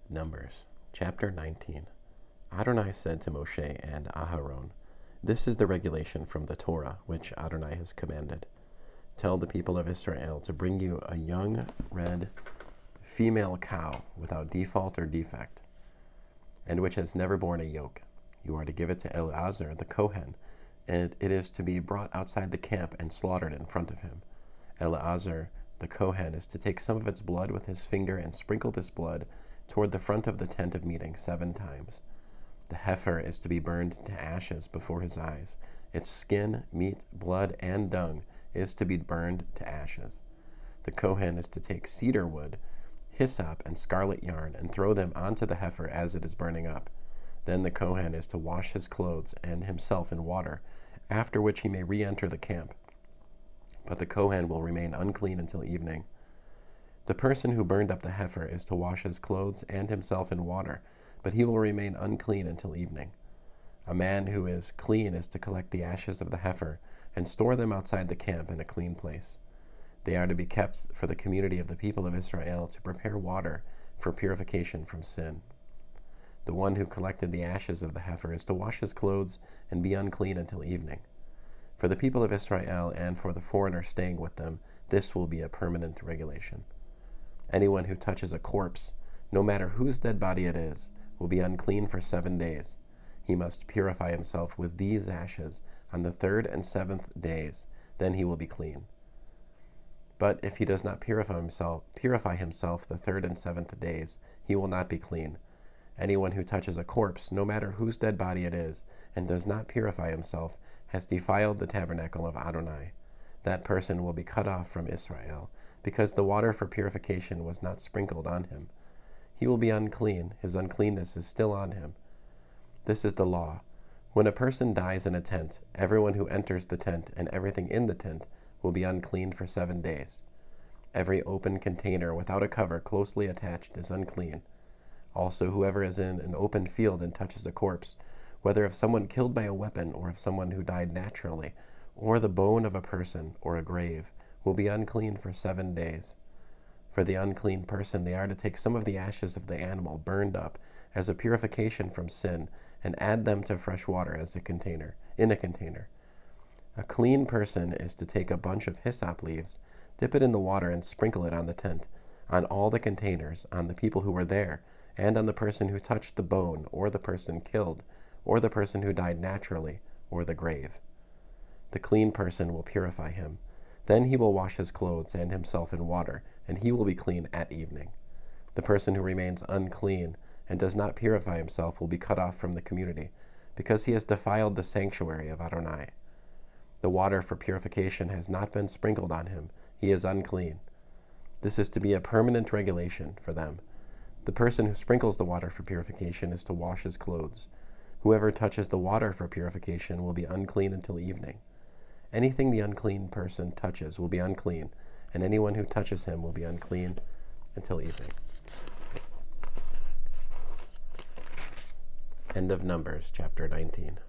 Numbers, chapter 19. Adonai said to Moshe and Aharon, "This is the regulation from the Torah, which Adonai has commanded. Tell the people of Israel to bring you a young red female cow without default or defect, and which has never borne a yoke. You are to give it to Eleazar the Kohen, and it is to be brought outside the camp and slaughtered in front of him. Eleazar the Kohen is to take some of its blood with his finger and sprinkle this blood toward the front of the tent of meeting 7 times. The heifer is to be burned to ashes before his eyes. Its skin, meat, blood, and dung is to be burned to ashes. The Kohen is to take cedar wood, hyssop, and scarlet yarn and throw them onto the heifer as it is burning up. Then the Kohen is to wash his clothes and himself in water, after which he may re-enter the camp. But the Kohen will remain unclean until evening. The person who burned up the heifer is to wash his clothes and himself in water, but he will remain unclean until evening. A man who is clean is to collect the ashes of the heifer and store them outside the camp in a clean place. They are to be kept for the community of the people of Israel to prepare water for purification from sin. The one who collected the ashes of the heifer is to wash his clothes and be unclean until evening. For the people of Israel and for the foreigner staying with them, this will be a permanent regulation. Anyone who touches a corpse, no matter whose dead body it is, will be unclean for 7 days. He must purify himself with these ashes on the 3rd and 7th days, then he will be clean. But if he does not purify himself the 3rd and 7th days, he will not be clean. Anyone who touches a corpse, no matter whose dead body it is, and does not purify himself, has defiled the tabernacle of Adonai. That person will be cut off from Israel, because the water for purification was not sprinkled on him. He will be unclean, his uncleanness is still on him. This is the law. When a person dies in a tent, everyone who enters the tent and everything in the tent will be unclean for 7 days. Every open container without a cover closely attached is unclean. Also, whoever is in an open field and touches a corpse, whether of someone killed by a weapon or of someone who died naturally, or the bone of a person or a grave, will be unclean for 7 days. For the unclean person, they are to take some of the ashes of the animal burned up as a purification from sin and add them to fresh water in a container. A clean person is to take a bunch of hyssop leaves, dip it in the water, and sprinkle it on the tent, on all the containers, on the people who were there, and on the person who touched the bone, or the person killed, or the person who died naturally, or the grave. The clean person will purify him. Then he will wash his clothes and himself in water, and he will be clean at evening. The person who remains unclean and does not purify himself will be cut off from the community, because he has defiled the sanctuary of Adonai. The water for purification has not been sprinkled on him. He is unclean. This is to be a permanent regulation for them. The person who sprinkles the water for purification is to wash his clothes. Whoever touches the water for purification will be unclean until evening. Anything the unclean person touches will be unclean, and anyone who touches him will be unclean until evening. End of Numbers, chapter 19.